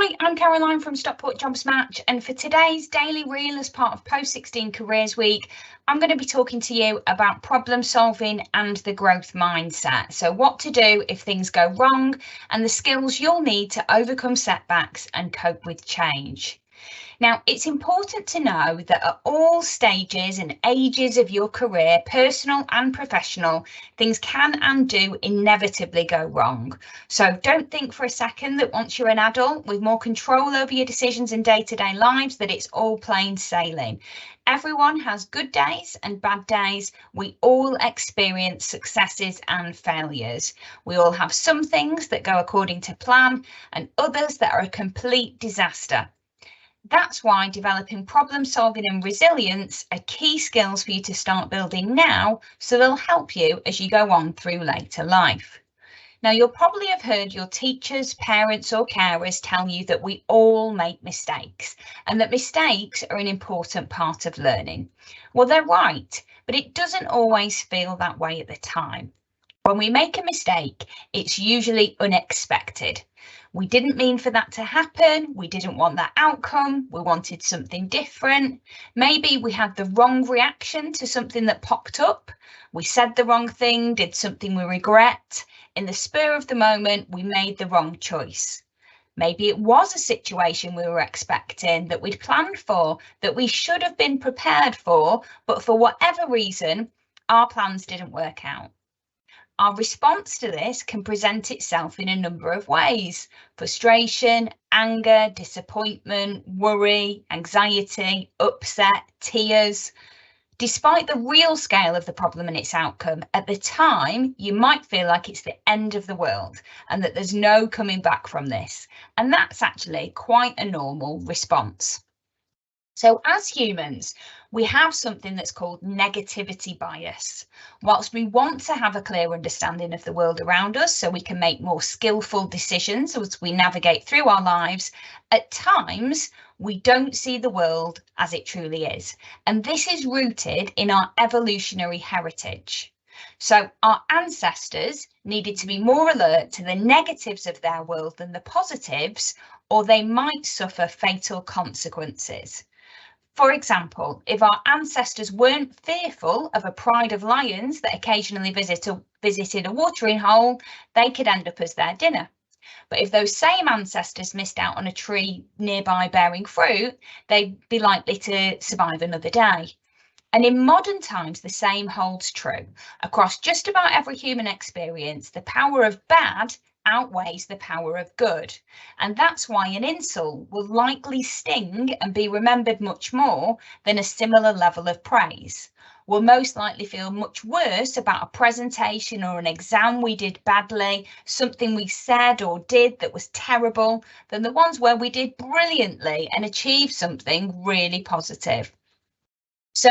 Hi, I'm Caroline from Stockport Jobs Match, and for today's daily reel as part of Post-16 Careers Week, I'm going to be talking to you about problem solving and the growth mindset. So what to do if things go wrong and the skills you'll need to overcome setbacks and cope with change. Now, it's important to know that at all stages and ages of your career, personal and professional, things can and do inevitably go wrong. So don't think for a second that once you're an adult with more control over your decisions and day-to-day lives, that it's all plain sailing. Everyone has good days and bad days. We all experience successes and failures. We all have some things that go according to plan and others that are a complete disaster. That's why developing problem solving and resilience are key skills for you to start building now, so they'll help you as you go on through later life. Now, you'll probably have heard your teachers, parents or carers tell you that we all make mistakes and that mistakes are an important part of learning. Well, they're right, but it doesn't always feel that way at the time. When we make a mistake, it's usually unexpected. We didn't mean for that to happen. We didn't want that outcome. We wanted something different. Maybe we had the wrong reaction to something that popped up. We said the wrong thing, did something we regret. In the spur of the moment, we made the wrong choice. Maybe it was a situation we were expecting, that we'd planned for, that we should have been prepared for, but for whatever reason, our plans didn't work out. Our response to this can present itself in a number of ways: frustration, anger, disappointment, worry, anxiety, upset, tears. Despite the real scale of the problem and its outcome, at the time, you might feel like it's the end of the world and that there's no coming back from this. And that's actually quite a normal response. So as humans, we have something that's called negativity bias. Whilst we want to have a clear understanding of the world around us so we can make more skillful decisions as we navigate through our lives, at times we don't see the world as it truly is. And this is rooted in our evolutionary heritage. So our ancestors needed to be more alert to the negatives of their world than the positives, or they might suffer fatal consequences. For example, if our ancestors weren't fearful of a pride of lions that occasionally visited a watering hole, they could end up as their dinner. But if those same ancestors missed out on a tree nearby bearing fruit, they'd be likely to survive another day. And in modern times, the same holds true. Across just about every human experience, the power of bad outweighs the power of good. And that's why an insult will likely sting and be remembered much more than a similar level of praise. We'll most likely feel much worse about a presentation or an exam we did badly, something we said or did that was terrible, than the ones where we did brilliantly and achieved something really positive. So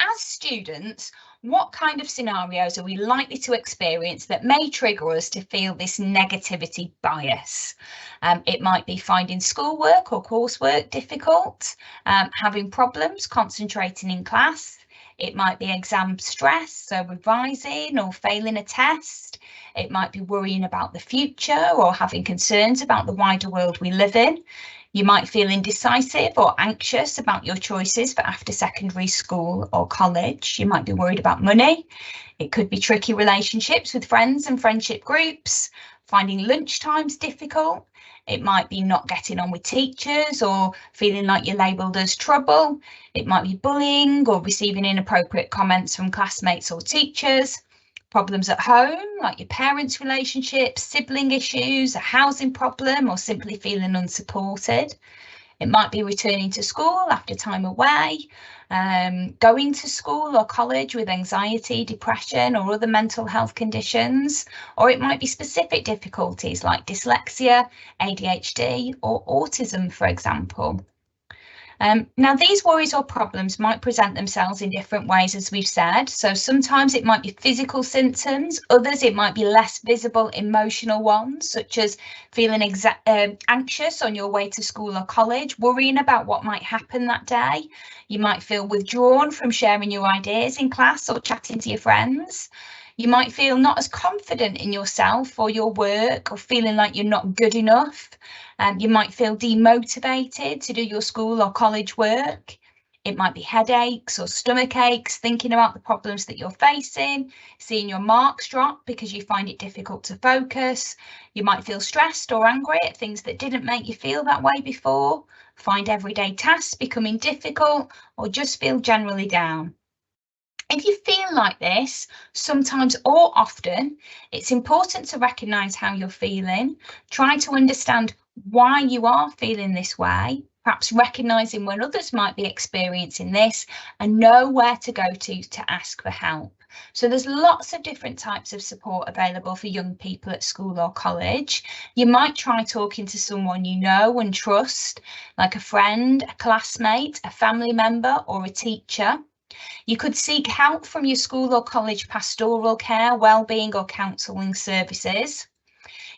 as students, what kind of scenarios are we likely to experience that may trigger us to feel this negativity bias? It might be finding schoolwork or coursework difficult, having problems concentrating in class. It might be exam stress, so revising or failing a test. It might be worrying about the future or having concerns about the wider world we live in. You might feel indecisive or anxious about your choices for after secondary school or college. You might be worried about money. It could be tricky relationships with friends and friendship groups, finding lunch times difficult. It might be not getting on with teachers or feeling like you're labelled as trouble. It might be bullying or receiving inappropriate comments from classmates or teachers. Problems at home, like your parents' relationships, sibling issues, a housing problem, or simply feeling unsupported. It might be returning to school after time away, going to school or college with anxiety, depression, or other mental health conditions, or it might be specific difficulties like dyslexia, ADHD, or autism, for example. Now, these worries or problems might present themselves in different ways, as we've said. So sometimes it might be physical symptoms, others it might be less visible emotional ones, such as feeling anxious on your way to school or college, worrying about what might happen that day. You might feel withdrawn from sharing your ideas in class or chatting to your friends. You might feel not as confident in yourself or your work, or feeling like you're not good enough. You might feel demotivated to do your school or college work. It might be headaches or stomach aches, thinking about the problems that you're facing, seeing your marks drop because you find it difficult to focus. You might feel stressed or angry at things that didn't make you feel that way before, find everyday tasks becoming difficult, or just feel generally down. If you feel like this, sometimes or often, it's important to recognise how you're feeling, try to understand why you are feeling this way, perhaps recognising when others might be experiencing this, and know where to go to ask for help. So there's lots of different types of support available for young people at school or college. You might try talking to someone you know and trust, like a friend, a classmate, a family member, or a teacher. You could seek help from your school or college pastoral care, wellbeing or counselling services.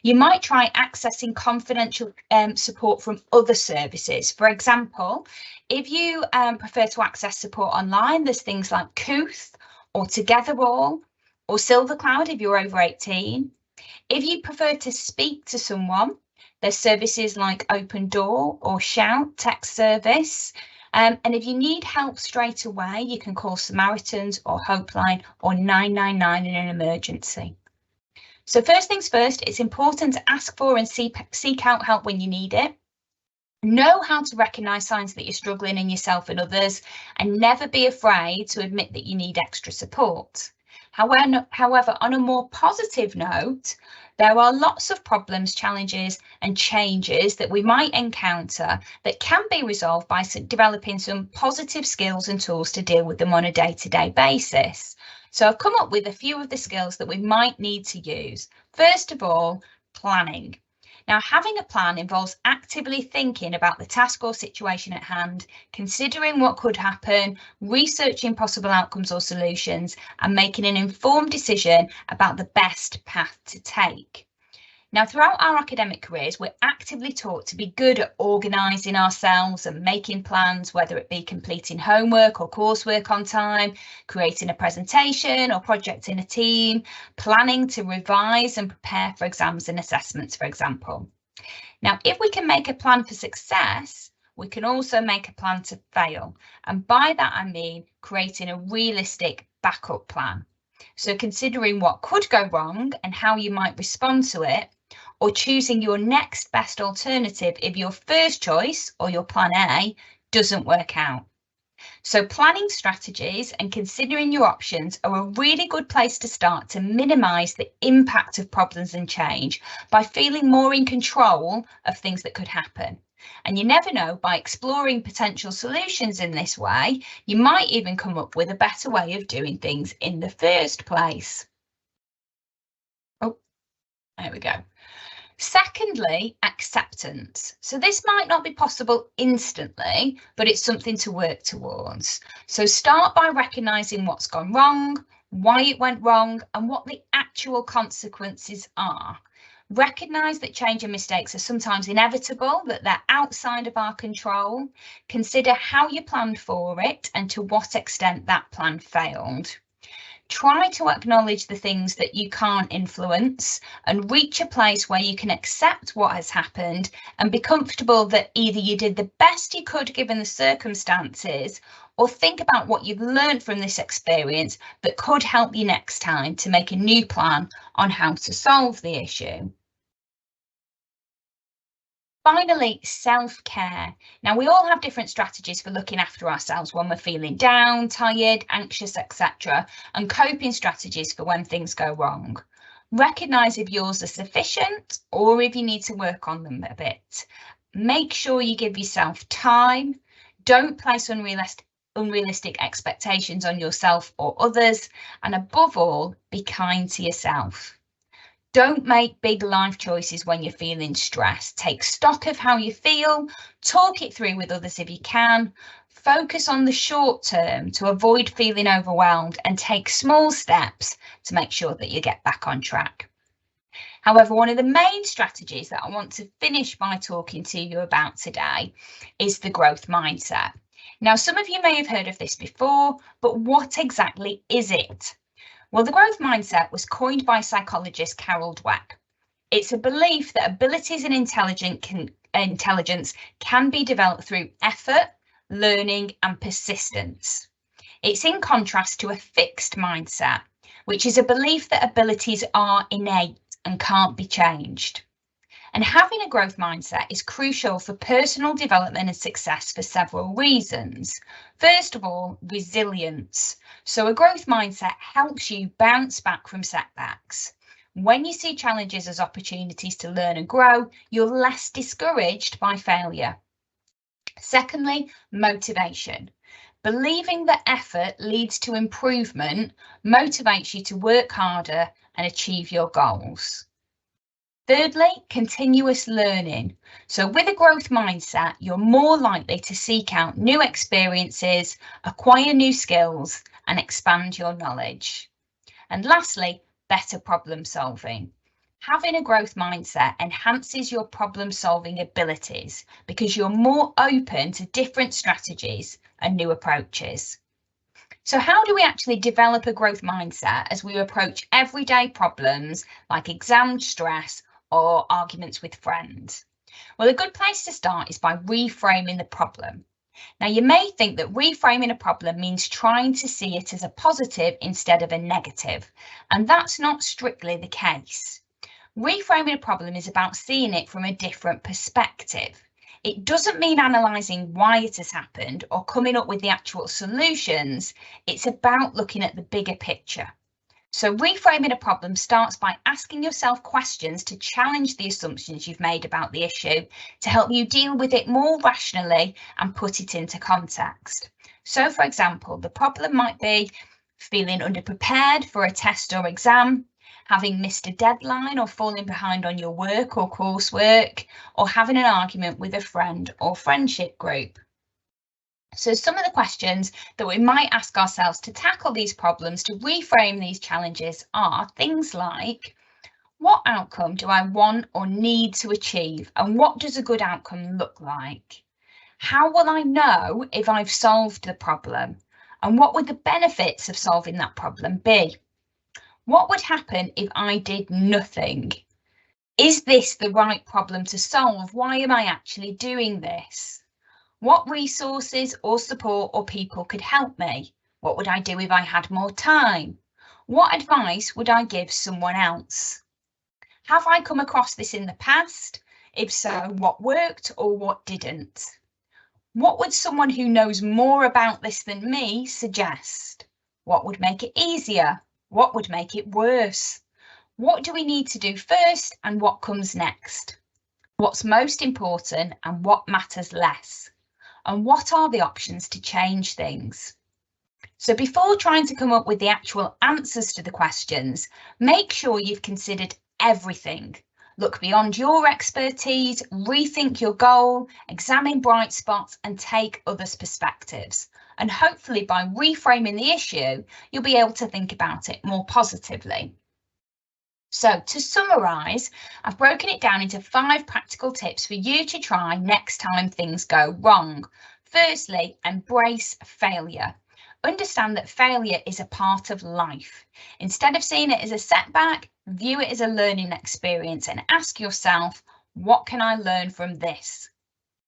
You might try accessing confidential support from other services. For example, if you prefer to access support online, there's things like Kooth or Togetherall or SilverCloud if you're over 18. If you prefer to speak to someone, there's services like Open Door or Shout text service. And if you need help straight away, you can call Samaritans or Hopeline or 999 in an emergency. So first things first, it's important to ask for and seek out help when you need it. Know how to recognise signs that you're struggling in yourself and others, and never be afraid to admit that you need extra support. However, on a more positive note, there are lots of problems, challenges and changes that we might encounter that can be resolved by developing some positive skills and tools to deal with them on a day-to-day basis. So I've come up with a few of the skills that we might need to use. First of all, planning. Now, having a plan involves actively thinking about the task or situation at hand, considering what could happen, researching possible outcomes or solutions, and making an informed decision about the best path to take. Now, throughout our academic careers, we're actively taught to be good at organising ourselves and making plans, whether it be completing homework or coursework on time, creating a presentation or project in a team, planning to revise and prepare for exams and assessments, for example. Now, if we can make a plan for success, we can also make a plan to fail. And by that, I mean creating a realistic backup plan. So considering what could go wrong and how you might respond to it, or choosing your next best alternative if your first choice or your plan A doesn't work out. So planning strategies and considering your options are a really good place to start to minimise the impact of problems and change by feeling more in control of things that could happen. And you never know, by exploring potential solutions in this way, you might even come up with a better way of doing things in the first place. Oh, there we go. Secondly, acceptance. So this might not be possible instantly, but it's something to work towards. So start by recognising what's gone wrong, why it went wrong, and what the actual consequences are. Recognise that change and mistakes are sometimes inevitable, that they're outside of our control. Consider how you planned for it and to what extent that plan failed. Try to acknowledge the things that you can't influence and reach a place where you can accept what has happened and be comfortable that either you did the best you could given the circumstances, or think about what you've learned from this experience that could help you next time to make a new plan on how to solve the issue. Finally, self-care. Now, we all have different strategies for looking after ourselves when we're feeling down, tired, anxious, etc., and coping strategies for when things go wrong. Recognise if yours are sufficient or if you need to work on them a bit. Make sure you give yourself time. Don't place unrealistic expectations on yourself or others, and above all, be kind to yourself. Don't make big life choices when you're feeling stressed. Take stock of how you feel, talk it through with others if you can, focus on the short term to avoid feeling overwhelmed, and take small steps to make sure that you get back on track. However, one of the main strategies that I want to finish by talking to you about today is the growth mindset. Now, some of you may have heard of this before, but what exactly is it? Well, the growth mindset was coined by psychologist Carol Dweck. It's a belief that abilities and intelligence can be developed through effort, learning, and persistence. It's in contrast to a fixed mindset, which is a belief that abilities are innate and can't be changed. And having a growth mindset is crucial for personal development and success for several reasons. First of all, resilience. So a growth mindset helps you bounce back from setbacks. When you see challenges as opportunities to learn and grow, you're less discouraged by failure. Secondly, motivation. Believing that effort leads to improvement motivates you to work harder and achieve your goals. Thirdly, continuous learning. So with a growth mindset, you're more likely to seek out new experiences, acquire new skills, and expand your knowledge. And lastly, better problem solving. Having a growth mindset enhances your problem solving abilities because you're more open to different strategies and new approaches. So how do we actually develop a growth mindset as we approach everyday problems like exam stress or arguments with friends? Well, a good place to start is by reframing the problem. Now, you may think that reframing a problem means trying to see it as a positive instead of a negative, and that's not strictly the case. Reframing a problem is about seeing it from a different perspective. It doesn't mean analysing why it has happened or coming up with the actual solutions. It's about looking at the bigger picture. So reframing a problem starts by asking yourself questions to challenge the assumptions you've made about the issue to help you deal with it more rationally and put it into context. So, for example, the problem might be feeling underprepared for a test or exam, having missed a deadline or falling behind on your work or coursework, or having an argument with a friend or friendship group. So some of the questions that we might ask ourselves to tackle these problems, to reframe these challenges, are things like, what outcome do I want or need to achieve, and what does a good outcome look like? How will I know if I've solved the problem, and what would the benefits of solving that problem be? What would happen if I did nothing? Is this the right problem to solve? Why am I actually doing this? What resources or support or people could help me? What would I do if I had more time? What advice would I give someone else? Have I come across this in the past? If so, what worked or what didn't? What would someone who knows more about this than me suggest? What would make it easier? What would make it worse? What do we need to do first and what comes next? What's most important and what matters less? And what are the options to change things? So before trying to come up with the actual answers to the questions, make sure you've considered everything. Look beyond your expertise, rethink your goal, examine bright spots and take others' perspectives. And hopefully by reframing the issue, you'll be able to think about it more positively. So to summarise, I've broken it down into 5 practical tips for you to try next time things go wrong. Firstly, embrace failure. Understand that failure is a part of life. Instead of seeing it as a setback, view it as a learning experience and ask yourself, what can I learn from this?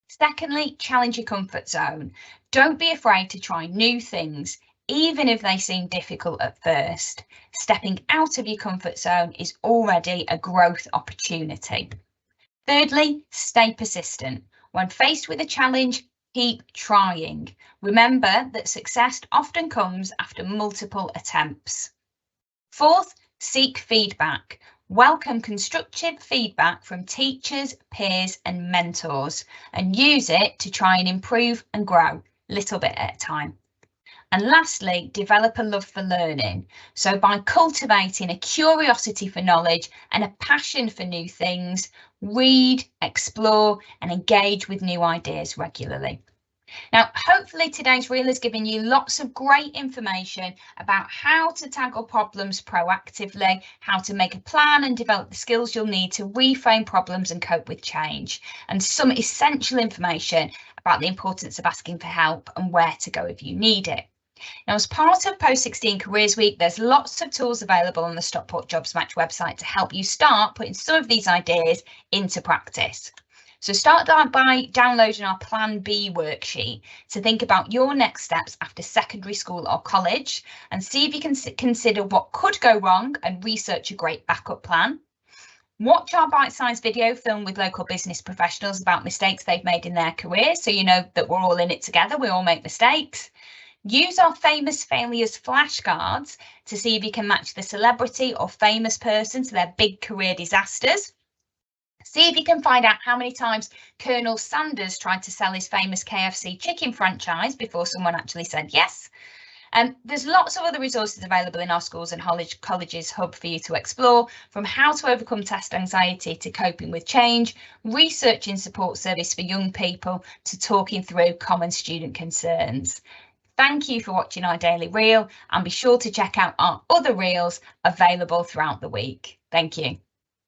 Secondly, challenge your comfort zone. Don't be afraid to try new things, even if they seem difficult at first. Stepping out of your comfort zone is already a growth opportunity. Thirdly, stay persistent. When faced with a challenge, keep trying. Remember that success often comes after multiple attempts. Fourth, seek feedback. Welcome constructive feedback from teachers, peers and mentors and use it to try and improve and grow little bit at a time. And lastly, develop a love for learning. So by cultivating a curiosity for knowledge and a passion for new things, read, explore and engage with new ideas regularly. Now, hopefully today's reel has given you lots of great information about how to tackle problems proactively, how to make a plan and develop the skills you'll need to reframe problems and cope with change, and some essential information about the importance of asking for help and where to go if you need it. Now, as part of Post 16 Careers Week, there's lots of tools available on the Stockport Jobs Match website to help you start putting some of these ideas into practice. So start by downloading our Plan B worksheet to think about your next steps after secondary school or college, and see if you can consider what could go wrong and research a great backup plan. Watch our bite-sized video filmed with local business professionals about mistakes they've made in their careers, so you know that we're all in it together, we all make mistakes. Use our famous failures flashcards to see if you can match the celebrity or famous person to their big career disasters. See if you can find out how many times Colonel Sanders tried to sell his famous KFC chicken franchise before someone actually said yes. There's lots of other resources available in our schools and colleges hub for you to explore, from how to overcome test anxiety to coping with change, researching support service for young people to talking through common student concerns. Thank you for watching our daily reel, and be sure to check out our other reels available throughout the week. Thank you.